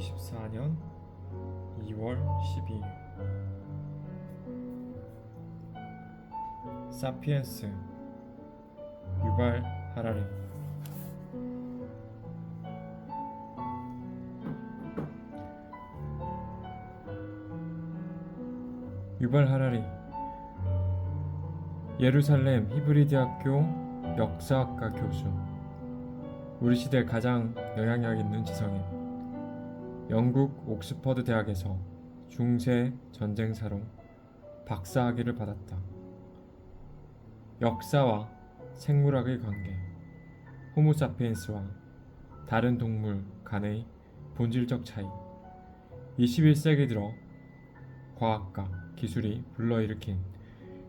2024년 2월 12일 사피엔스 유발 하라리. 유발 하라리, 예루살렘 히브리대학교 역사학과 교수, 우리 시대 가장 영향력 있는 지성인, 영국 옥스퍼드 대학에서 중세 전쟁사로 박사학위를 받았다. 역사와 생물학의 관계, 호모사피엔스와 다른 동물 간의 본질적 차이, 21세기 들어 과학과 기술이 불러일으킨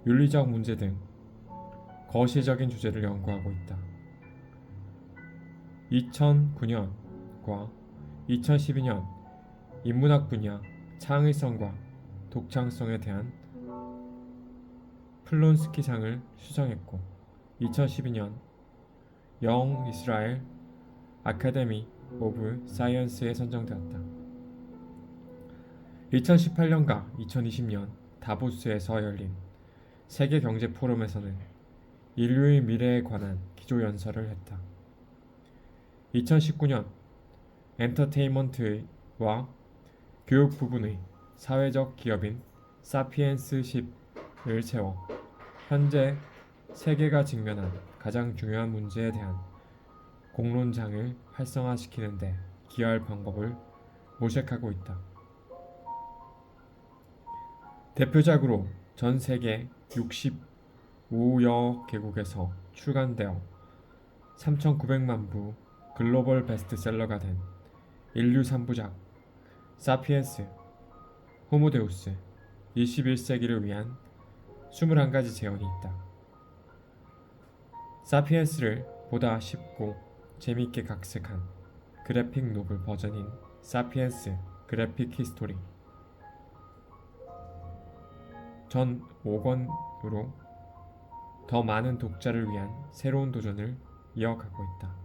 윤리적 문제 등 거시적인 주제를 연구하고 있다. 2009년과 2012년 인문학 분야 창의성과 독창성에 대한 플론스키상을 수상했고, 2012년 영 이스라엘 아카데미 오브 사이언스에 선정되었다. 2018년과 2020년 다보스에서 열린 세계 경제 포럼에서는 인류의 미래에 관한 기조연설을 했다. 2019년 엔터테인먼트와 교육 부분의 사회적 기업인 사피엔스십을 세워 현재 세계가 직면한 가장 중요한 문제에 대한 공론장을 활성화시키는 데 기여할 방법을 모색하고 있다. 대표작으로 전 세계 65여 개국에서 출간되어 3,900만 부 글로벌 베스트셀러가 된 인류 3부작 사피엔스, 호모데우스, 21세기를 위한 21가지 재현이 있다. 사피엔스를 보다 쉽고 재미있게 각색한 그래픽 노블 버전인 사피엔스 그래픽 히스토리 전 5권으로 더 많은 독자를 위한 새로운 도전을 이어가고 있다.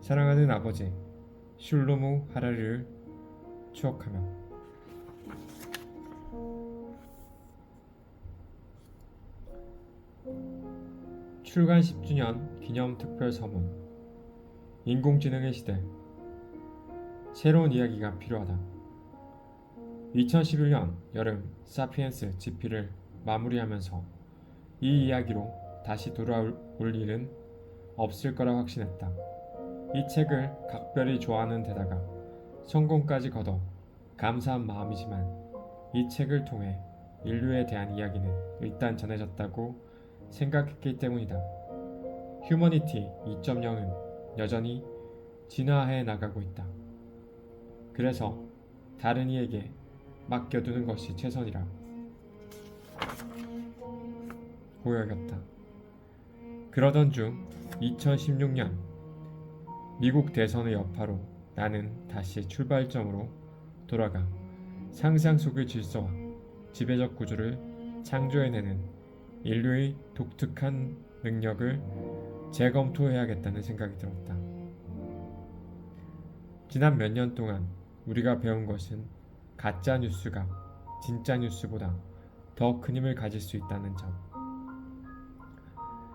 사랑하는 아버지 슐로무 하라리를 추억하며. 출간 10주년 기념 특별 서문. 인공지능의 시대, 새로운 이야기가 필요하다. 2011년 여름 사피엔스 GP를 마무리하면서 이 이야기로 다시 돌아올 일은 없을 거라 확신했다. 이 책을 각별히 좋아하는 데다가 성공까지 거둬 감사한 마음이지만, 이 책을 통해 인류에 대한 이야기는 일단 전해졌다고 생각했기 때문이다. 휴머니티 2.0은 여전히 진화해 나가고 있다. 그래서 다른 이에게 맡겨두는 것이 최선이라 고여겼다. 그러던 중 2016년 미국 대선의 여파로 나는 다시 출발점으로 돌아가 상상 속의 질서와 지배적 구조를 창조해내는 인류의 독특한 능력을 재검토해야겠다는 생각이 들었다. 지난 몇 년 동안 우리가 배운 것은 가짜 뉴스가 진짜 뉴스보다 더 큰 힘을 가질 수 있다는 점,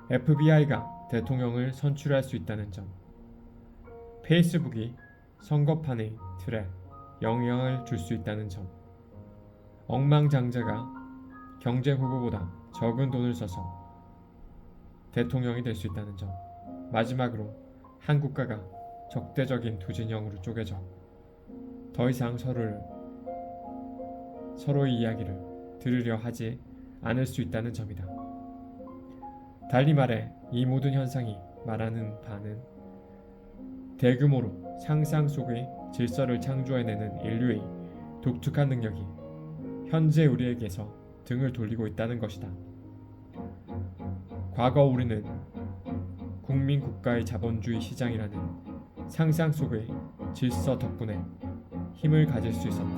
FBI가 대통령을 선출할 수 있다는 점, 페이스북이 선거판의 틀에 영향을 줄 수 있다는 점, 억만장자가 경제 후보보다 적은 돈을 써서 대통령이 될 수 있다는 점, 마지막으로 한 국가가 적대적인 두 진영으로 쪼개져 더 이상 서로의 이야기를 들으려 하지 않을 수 있다는 점이다. 달리 말해 이 모든 현상이 말하는 바는 대규모로 상상 속의 질서를 창조해내는 인류의 독특한 능력이 현재 우리에게서 등을 돌리고 있다는 것이다. 과거 우리는 국민 국가의 자본주의 시장이라는 상상 속의 질서 덕분에 힘을 가질 수 있었다.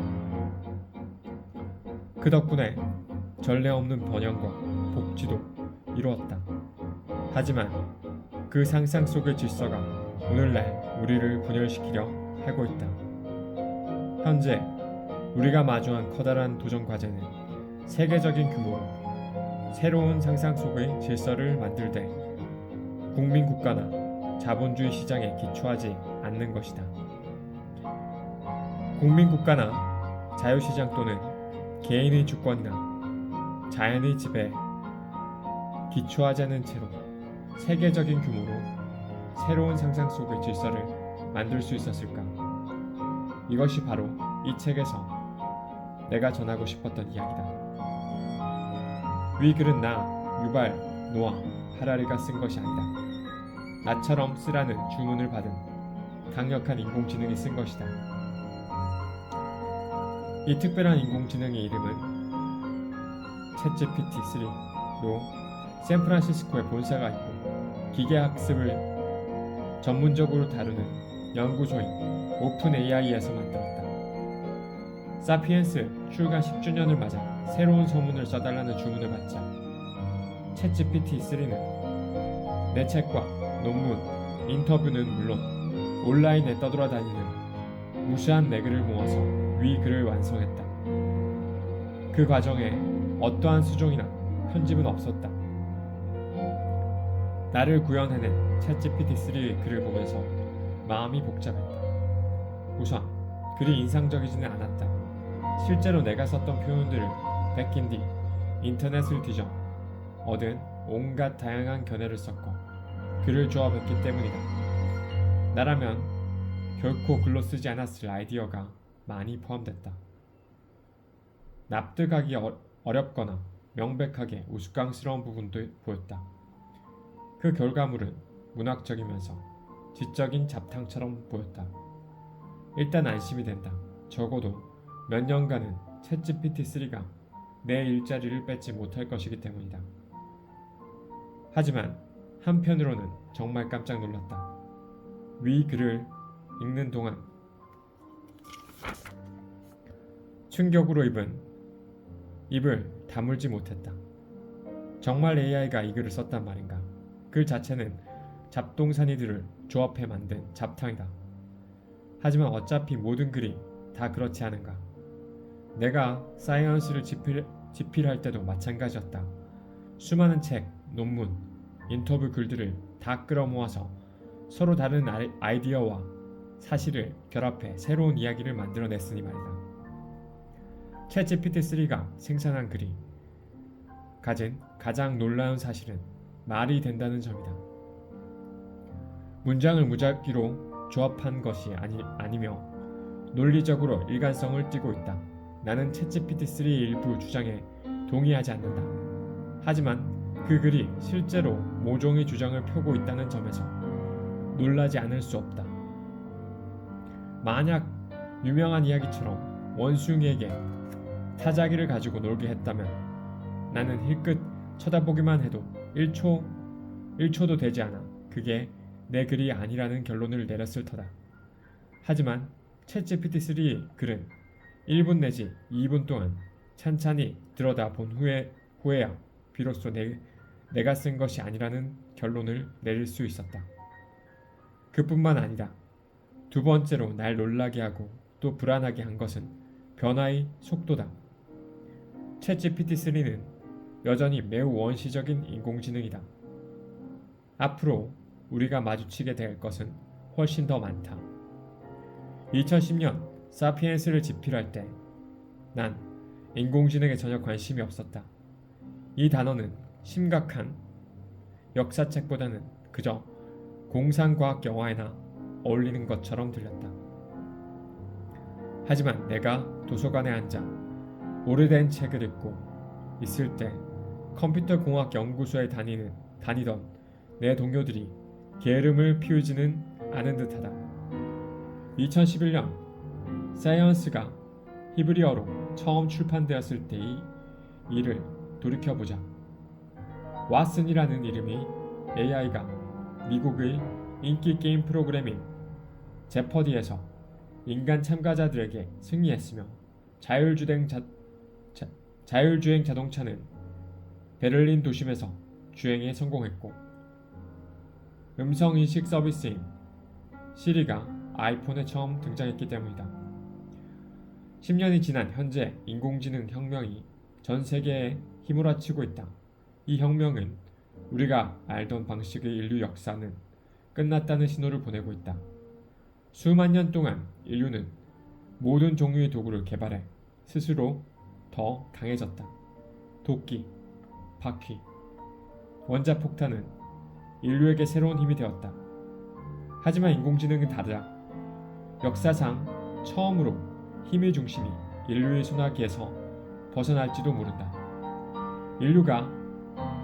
그 덕분에 전례 없는 번영과 복지도 이루었다. 하지만 그 상상 속의 질서가 오늘날 우리를 분열시키려 하고 있다. 현재 우리가 마주한 커다란 도전 과제는 세계적인 규모로 새로운 상상 속의 질서를 만들 때 국민 국가나 자본주의 시장에 기초하지 않는 것이다. 국민 국가나 자유시장 또는 개인의 주권이나 자연의 지배에 기초하지 않은 채로 세계적인 규모로 새로운 상상 속의 질서를 만들 수 있었을까? 이것이 바로 이 책에서 내가 전하고 싶었던 이야기다. 위 글은 나, 유발, 노아, 하라리가 쓴 것이 아니다. 나처럼 쓰라는 주문을 받은 강력한 인공지능이 쓴 것이다. 이 특별한 인공지능의 이름은 챗GPT-3로 샌프란시스코에 본사가 있고 기계학습을 전문적으로 다루는 연구소인 오픈AI에서 만들었다. 사피엔스 출간 10주년을 맞아 새로운 서문을 써달라는 주문을 받자 챗GPT-3는 내 책과 논문, 인터뷰는 물론 온라인에 떠돌아다니는 무수한 내 글을 모아서 위 글을 완성했다. 그 과정에 어떠한 수정이나 편집은 없었다. 나를 구현해낸 챗GPT-3의 글을 보면서 마음이 복잡했다. 우선 글이 인상적이지는 않았다. 실제로 내가 썼던 표현들을 베낀 뒤 인터넷을 뒤져 얻은 온갖 다양한 견해를 섞어 글을 조합했기 때문이다. 나라면 결코 글로 쓰지 않았을 아이디어가 많이 포함됐다. 납득하기 어렵거나 명백하게 우스꽝스러운 부분도 보였다. 그 결과물은 문학적이면서 지적인 잡탕처럼 보였다. 일단 안심이 된다. 적어도 몇 년간은 챗GPT-3가 내 일자리를 뺏지 못할 것이기 때문이다. 하지만 한편으로는 정말 깜짝 놀랐다. 위 글을 읽는 동안 충격으로 입을 다물지 못했다. 정말 AI가 이 글을 썼단 말인가? 글 자체는 잡동사니들을 조합해 만든 잡탕이다. 하지만 어차피 모든 글이 다 그렇지 않은가? 내가 사이언스를 집필할 때도 마찬가지였다. 수많은 책, 논문, 인터뷰 글들을 다 끌어모아서 서로 다른 아이디어와 사실을 결합해 새로운 이야기를 만들어냈으니 말이다. 챗GPT-3가 생산한 글이 가진 가장 놀라운 사실은 말이 된다는 점이다. 문장을 무작위로 조합한 것이 아니며 논리적으로 일관성을 띠고 있다. 나는 챗GPT-3의 일부 주장에 동의하지 않는다. 하지만 그 글이 실제로 모종의 주장을 펴고 있다는 점에서 놀라지 않을 수 없다. 만약 유명한 이야기처럼 원숭이에게 타자기를 가지고 놀게 했다면 나는 힐끗 쳐다보기만 해도 1초도 되지 않아 그게 내 글이 아니라는 결론을 내렸을 터다. 하지만 챗GPT-3의 글은 1분 내지 2분 동안 찬찬히 들여다본 후에야 비로소 내가 쓴 것이 아니라는 결론을 내릴 수 있었다. 그뿐만 아니다. 두 번째로 날 놀라게 하고 또 불안하게 한 것은 변화의 속도다. 챗GPT-3는 여전히 매우 원시적인 인공지능이다. 앞으로 우리가 마주치게 될 것은 훨씬 더 많다. 2010년 사피엔스를 집필할 때 난 인공지능에 전혀 관심이 없었다. 이 단어는 심각한 역사책보다는 그저 공상과학 영화에나 어울리는 것처럼 들렸다. 하지만 내가 도서관에 앉아 오래된 책을 읽고 있을 때 컴퓨터공학 연구소에 다니던 내 동료들이 게으름을 피우지는 않은 듯하다. 2011년 사이언스가 히브리어로 처음 출판되었을 때의 일을 돌이켜보자. 왓슨이라는 이름의 AI가 미국의 인기 게임 프로그래밍 제퍼디에서 인간 참가자들에게 승리했으며 자율주행 자동차는 베를린 도심에서 주행에 성공했고 음성인식 서비스인 시리가 아이폰에 처음 등장했기 때문이다. 10년이 지난 현재 인공지능 혁명이 전 세계에 휘몰아치고 있다. 이 혁명은 우리가 알던 방식의 인류 역사는 끝났다는 신호를 보내고 있다. 수만 년 동안 인류는 모든 종류의 도구를 개발해 스스로 더 강해졌다. 도끼, 바퀴, 원자폭탄은 인류에게 새로운 힘이 되었다. 하지만 인공지능은 다르다. 역사상 처음으로 힘의 중심이 인류의 손아귀에서 벗어날지도 모른다. 인류가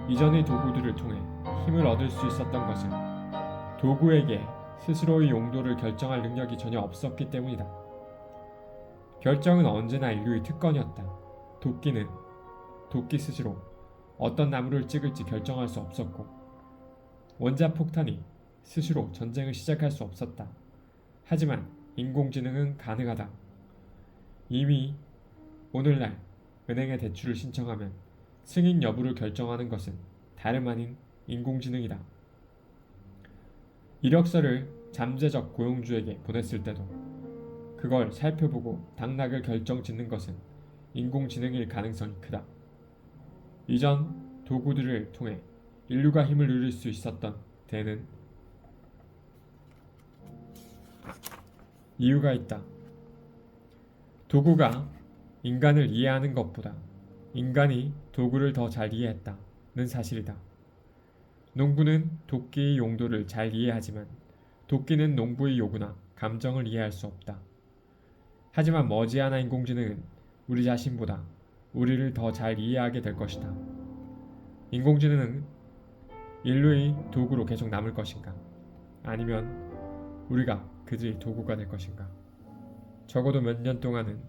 이전의 도구들을 통해 힘을 얻을 수 있었던 것은 도구에게 스스로의 용도를 결정할 능력이 전혀 없었기 때문이다. 결정은 언제나 인류의 특권이었다. 도끼 스스로 어떤 나무를 찍을지 결정할 수 없었고 원자폭탄이 스스로 전쟁을 시작할 수 없었다. 하지만 인공지능은 가능하다. 이미 오늘날 은행에 대출을 신청하면 승인 여부를 결정하는 것은 다름 아닌 인공지능이다. 이력서를 잠재적 고용주에게 보냈을 때도 그걸 살펴보고 당락을 결정짓는 것은 인공지능일 가능성이 크다. 이전 도구들을 통해 인류가 힘을 누릴 수 있었던 데는 이유가 있다. 도구가 인간을 이해하는 것보다 인간이 도구를 더 잘 이해했다는 사실이다. 농부는 도끼의 용도를 잘 이해하지만 도끼는 농부의 요구나 감정을 이해할 수 없다. 하지만 머지않아 인공지능은 우리 자신보다 우리를 더 잘 이해하게 될 것이다. 인공지능은 인류의 도구로 계속 남을 것인가? 아니면 우리가 그들의 도구가 될 것인가? 적어도 몇 년 동안은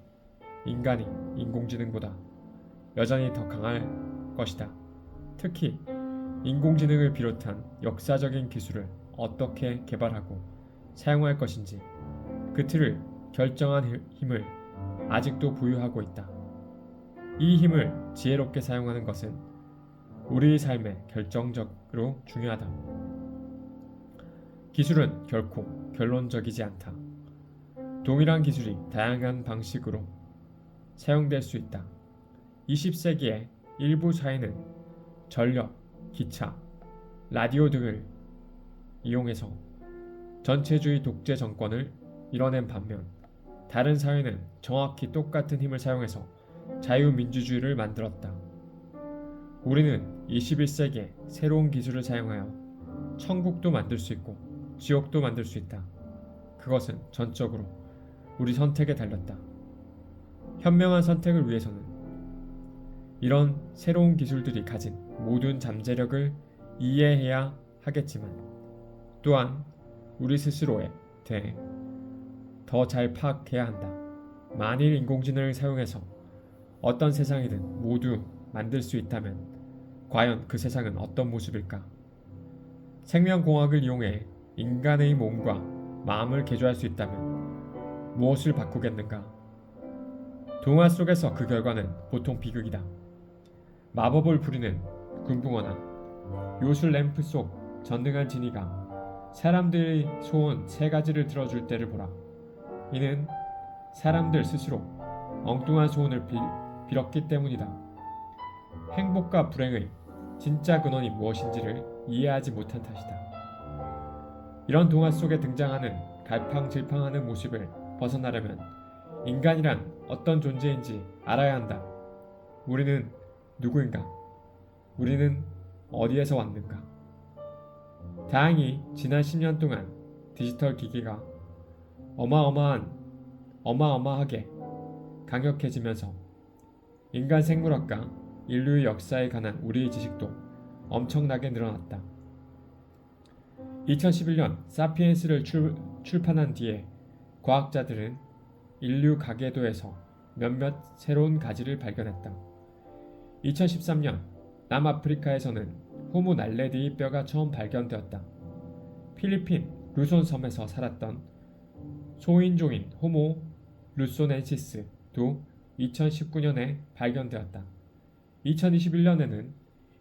인간이 인공지능보다 여전히 더 강할 것이다. 특히 인공지능을 비롯한 역사적인 기술을 어떻게 개발하고 사용할 것인지 그 틀을 결정한 힘을 아직도 보유하고 있다. 이 힘을 지혜롭게 사용하는 것은 우리의 삶에 결정적으로 중요하다. 기술은 결코 결론적이지 않다. 동일한 기술이 다양한 방식으로 사용될 수 있다. 20세기의 일부 사회는 전력, 기차, 라디오 등을 이용해서 전체주의 독재 정권을 이뤄낸 반면 다른 사회는 정확히 똑같은 힘을 사용해서 자유민주주의를 만들었다. 우리는 21세기에 새로운 기술을 사용하여 천국도 만들 수 있고 지옥도 만들 수 있다. 그것은 전적으로 우리 선택에 달렸다. 현명한 선택을 위해서는 이런 새로운 기술들이 가진 모든 잠재력을 이해해야 하겠지만 또한 우리 스스로에 대해 더 잘 파악해야 한다. 만일 인공지능을 사용해서 어떤 세상이든 모두 만들 수 있다면 과연 그 세상은 어떤 모습일까? 생명공학을 이용해 인간의 몸과 마음을 개조할 수 있다면 무엇을 바꾸겠는가? 동화 속에서 그 결과는 보통 비극이다. 마법을 부리는 금붕어나 요술 램프 속 전능한 지니가 사람들의 소원 3가지를 들어줄 때를 보라. 이는 사람들 스스로 엉뚱한 소원을 빌었기 때문이다. 행복과 불행의 진짜 근원이 무엇인지를 이해하지 못한 탓이다. 이런 동화 속에 등장하는 갈팡질팡하는 모습을 벗어나려면 인간이란 어떤 존재인지 알아야 한다. 우리는 누구인가? 우리는 어디에서 왔는가? 다행히 지난 10년 동안 디지털 기기가 어마어마하게 강력해지면서 인간 생물학과 인류의 역사에 관한 우리의 지식도 엄청나게 늘어났다. 2011년 사피엔스를 출판한 뒤에 과학자들은 인류 가계도에서 몇몇 새로운 가지를 발견했다. 2013년 남아프리카에서는 호모 날레드의 뼈가 처음 발견되었다. 필리핀 루손 섬에서 살았던 소인종인 호모 루소넨시스도 2019년에 발견되었다. 2021년에는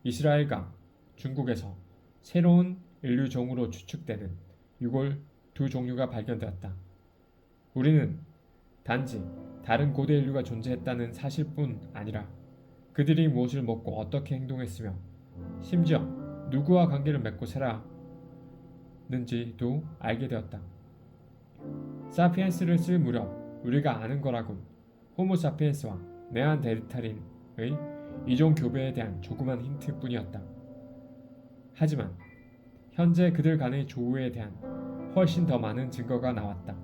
이스라엘과 중국에서 새로운 인류종으로 추측되는 유골 두 종류가 발견되었다. 우리는 단지 다른 고대 인류가 존재했다는 사실뿐 아니라 그들이 무엇을 먹고 어떻게 행동했으며 심지어 누구와 관계를 맺고 살았는지도 알게 되었다. 사피엔스를 쓸 무렵 우리가 아는 거라곤 호모 사피엔스와 네안데르탈인의 이종 교배에 대한 조그만 힌트뿐이었다. 하지만 현재 그들 간의 조우에 대한 훨씬 더 많은 증거가 나왔다.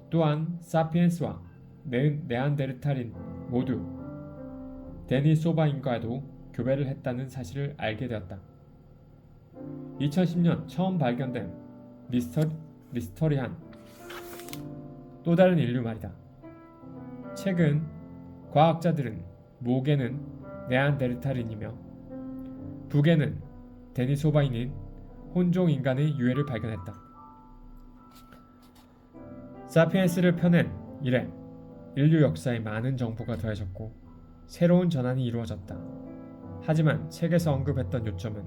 또한 사피엔스와 네안데르탈인 모두 데니소바인과도 교배를 했다는 사실을 알게 되었다. 2010년 처음 발견된 리스터리한 또 다른 인류 말이다. 최근 과학자들은 목에는 네안데르탈인이며 북에는 데니소바인인 혼종 인간의 유해를 발견했다. 사피엔스를 펴낸 이래 인류 역사에 많은 정보가 더해졌고 새로운 전환이 이루어졌다. 하지만 책에서 언급했던 요점은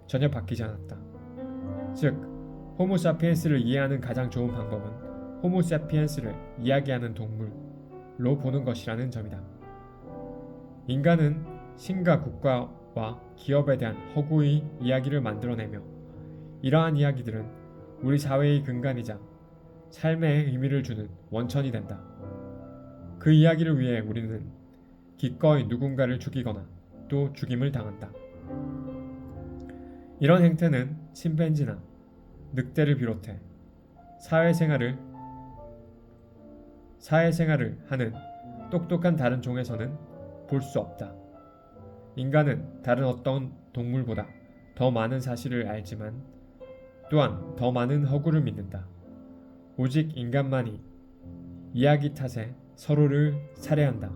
전혀 바뀌지 않았다. 즉, 호모 사피엔스를 이해하는 가장 좋은 방법은 호모 사피엔스를 이야기하는 동물로 보는 것이라는 점이다. 인간은 신과 국가와 기업에 대한 허구의 이야기를 만들어내며 이러한 이야기들은 우리 사회의 근간이자 삶에 의미를 주는 원천이 된다. 그 이야기를 위해 우리는 기꺼이 누군가를 죽이거나 또 죽임을 당한다. 이런 행태는 침팬지나 늑대를 비롯해 사회생활을 하는 똑똑한 다른 종에서는 볼 수 없다. 인간은 다른 어떤 동물보다 더 많은 사실을 알지만 또한 더 많은 허구를 믿는다. 오직 인간만이 이야기 탓에 서로를 살해한다.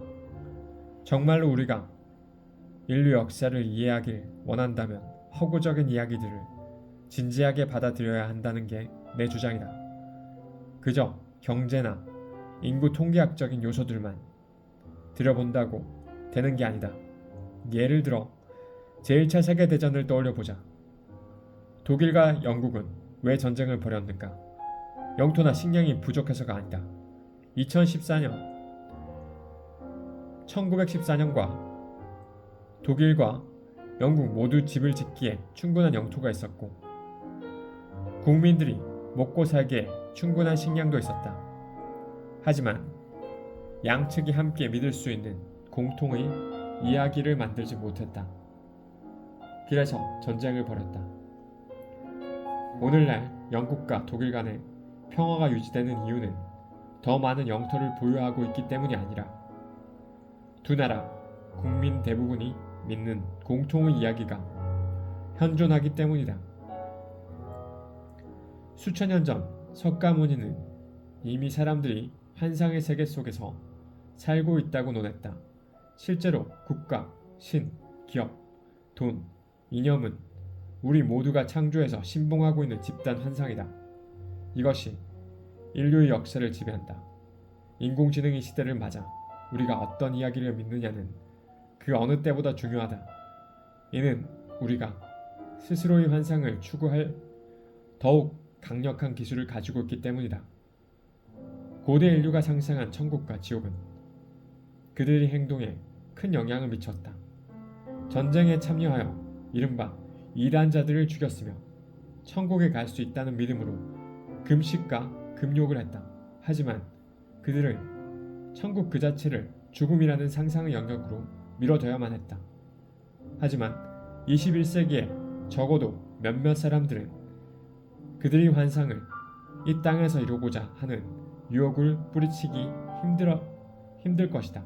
정말로 우리가 인류 역사를 이해하길 원한다면 허구적인 이야기들을 진지하게 받아들여야 한다는 게 내 주장이다. 그저 경제나 인구 통계학적인 요소들만 들여본다고 되는 게 아니다. 예를 들어 제1차 세계대전을 떠올려보자. 독일과 영국은 왜 전쟁을 벌였는가? 영토나 식량이 부족해서가 아니다. 1914년과 독일과 영국 모두 집을 짓기에 충분한 영토가 있었고 국민들이 먹고 살기에 충분한 식량도 있었다. 하지만 양측이 함께 믿을 수 있는 공통의 이야기를 만들지 못했다. 그래서 전쟁을 벌였다. 오늘날 영국과 독일 간의 평화가 유지되는 이유는 더 많은 영토를 보유하고 있기 때문이 아니라 두 나라 국민 대부분이 믿는 공통의 이야기가 현존하기 때문이다. 수천 년 전 석가모니는 이미 사람들이 환상의 세계 속에서 살고 있다고 논했다. 실제로 국가, 신, 기업, 돈, 이념은 우리 모두가 창조해서 신봉하고 있는 집단 환상이다. 이것이 인류의 역사를 지배한다. 인공지능의 시대를 맞아 우리가 어떤 이야기를 믿느냐는 그 어느 때보다 중요하다. 이는 우리가 스스로의 환상을 추구할 더욱 강력한 기술을 가지고 있기 때문이다. 고대 인류가 상상한 천국과 지옥은 그들의 행동에 큰 영향을 미쳤다. 전쟁에 참여하여 이른바 이단자들을 죽였으며 천국에 갈 수 있다는 믿음으로 금식과 금욕을 했다. 하지만 그들은 천국 그 자체를 죽음이라는 상상의 영역으로 밀어둬야만 했다. 하지만 21세기에 적어도 몇몇 사람들은 그들의 환상을 이 땅에서 이루고자 하는 유혹을 뿌리치기 힘들 것이다.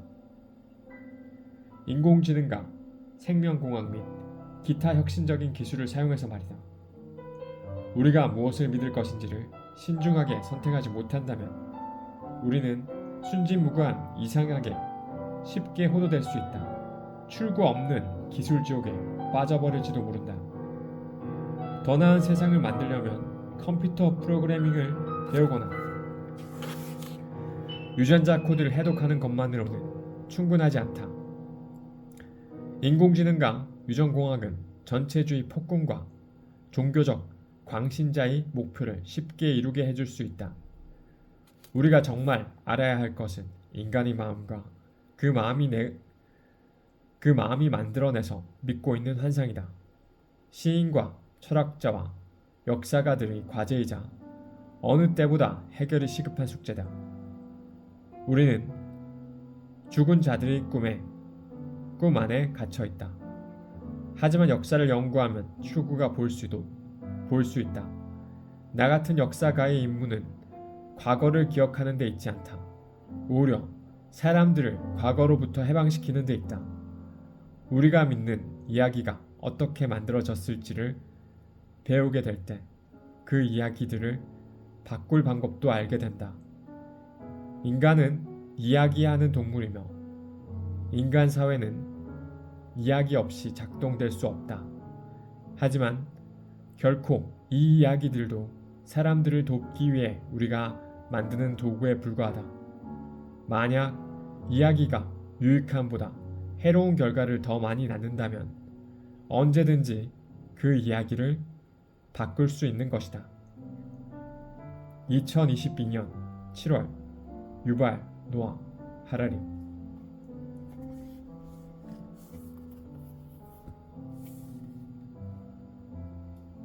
인공지능과 생명공학 및 기타 혁신적인 기술을 사용해서 말이다. 우리가 무엇을 믿을 것인지를 신중하게 선택하지 못한다면 우리는 순진무구한 이상하게 쉽게 호도될 수 있다. 출구 없는 기술지옥에 빠져버릴지도 모른다. 더 나은 세상을 만들려면 컴퓨터 프로그래밍을 배우거나 유전자 코드를 해독하는 것만으로는 충분하지 않다. 인공지능과 유전공학은 전체주의 폭군과 종교적 광신자의 목표를 쉽게 이루게 해줄 수 있다. 우리가 정말 알아야 할 것은 인간의 마음과 그 마음이 만들어내서 믿고 있는 환상이다. 시인과 철학자와 역사가들의 과제이자 어느 때보다 해결이 시급한 숙제다. 우리는 죽은 자들의 꿈 안에 갇혀 있다. 하지만 역사를 연구하면 추구가 볼 수 있다. 나 같은 역사가의 임무는 과거를 기억하는 데 있지 않다. 오히려 사람들을 과거로부터 해방시키는 데 있다. 우리가 믿는 이야기가 어떻게 만들어졌을지를 배우게 될 때 그 이야기들을 바꿀 방법도 알게 된다. 인간은 이야기하는 동물이며 인간 사회는 이야기 없이 작동될 수 없다. 하지만 결코 이 이야기들도 사람들을 돕기 위해 우리가 만드는 도구에 불과하다. 만약 이야기가 유익함보다 해로운 결과를 더 많이 낳는다면 언제든지 그 이야기를 바꿀 수 있는 것이다. 2022년 7월 유발 노아 하라리